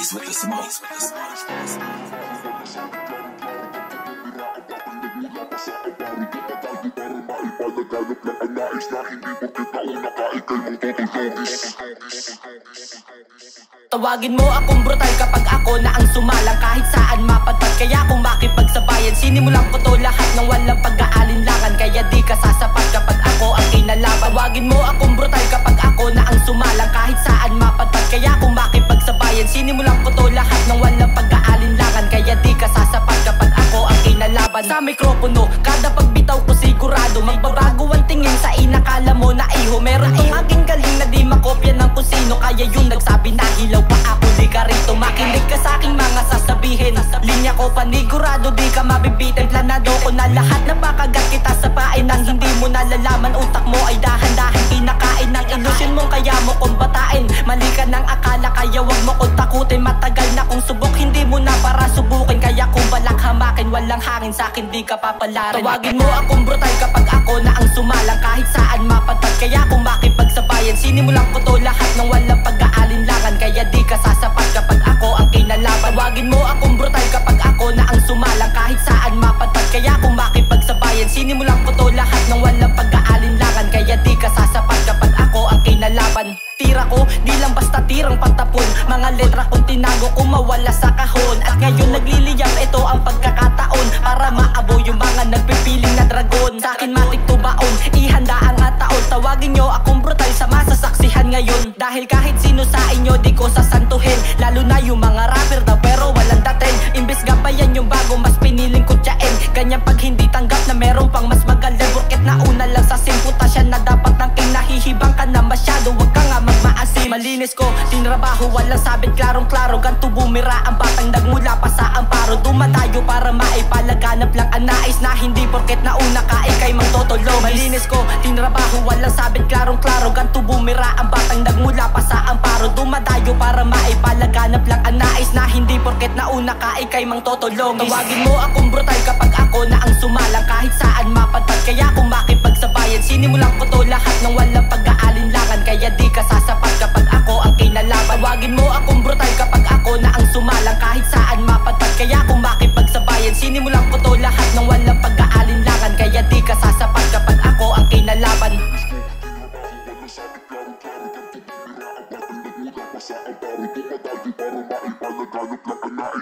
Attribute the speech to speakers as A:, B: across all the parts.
A: Mix with the smoke.
B: Tawagin mo akong brutal kapag ako na ang sumalang kahit saan mapadpad. Kaya kung makipagsabayan, sinimulan ko to lahat ng walang pag-aalinlangan. Kaya di ka sasapat kapag ako ang kinalaban. Tawagin mo akong brutal kapag ako na ang sumalang kahit saan mapadpad. Kaya kung makipagsabayan, sinimulan ko to lahat ng walang pag-aalinlangan. Kaya di ka sasapat kapag ako ang kinalaban. Sa mikropono, kada pagbitaw ko sigurado magbabago ang tingin sa inakala mo na iho. Meron kong aking galing na di makopya ng kung sino. Kaya yung nagsabi na hilaw pa ako, di ka rito makinig ka sa aking mga sasabihin. Linya ko panigurado, di ka mabibitin. Planado ko na lahat na pakagat kita sa pain. Nang hindi mo nalalaman, utak mo ay dahan-dahan kinakain ng ilusyon mong kaya mo kong batain. Mali ka ng akala, kaya wag mo kong takutin. Matagal na kong subok, hindi mo na para subukin. Kaya kung balak hamakin, walang hangin sa'kin, di ka papalarin. Tawagin mo akong brutal kapag ako na ang sumalang kahit saan mapadpad. Kaya kung makipagsabayan, sinimulan ko to lahat ng walang pag-aalinlangan. Kaya di ka sasapat kapag ako ang kinalaban. Tawagin mo akong brutal kapag ako na ang sumalang kahit saan mapadpad. Kaya kung makipagsabayan, sinimulan ko to lahat ng walang pag-aalinlangan. Kaya di ka sasapat kapag ako ang kinalaban. Tira ko, di lang basta tirang patapon. Mga letra kong tinago ko mawala sa kahon. At ngayon nagliliyam, ito ang pagkakataon para maabo yung mga nagpipiling na dragon. Sa'kin matik to baon, ihanda ang ataon. Tawagin nyo akong brutal sa masasaksihan ngayon. Dahil kahit sino sa inyo di ko sasantuhin. Lalo na yung mga rapper daw pero walang dating. Imbes gabayan yung bago, mas piniling ko tiyain. Ganyan pag hindi tanggap na meron pang mas magaling. Burket nauna lang sa simputasyan na dapat nang kinahihibang ka na masyado. Wag ka nga magmaasim. Malinis ko, tinrabaho, walang sabit, klarong-klaro. Ganto bumira ang batang nagmula pa sa amparo. Dumadayo para maipalaganap lang ang nais. Na hindi porket nauna ka, ikay magtotolong. Malinis ko, tinrabaho, walang sabit, klarong-klaro. Ganto bumira ang batang nagmula pa sa amparo. Dumadayo para maipalaganap lang ang nais. Na hindi porket nauna ka, ikay magtotolong. Tawagin mo akong brutal kapag ako na ang sumalang kahit saan mapadpad. Kaya kung makipagsabayan, sinimulan ko to lahat ng walang pag-aalinlangan. Kaya di ka sasapat kapag ako ang kinalaban. Tawagin mo akong brutal kapag ako na ang sumalang kahit saan mapadpad. Kaya kung makipagsabayan, sinimulan ko to lahat ng walang pag-aalinlangan. Kaya di ka sasapat kapag ako ang kinalaban.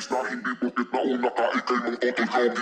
C: Na hindi porket nauna ka, ikay magtotolong.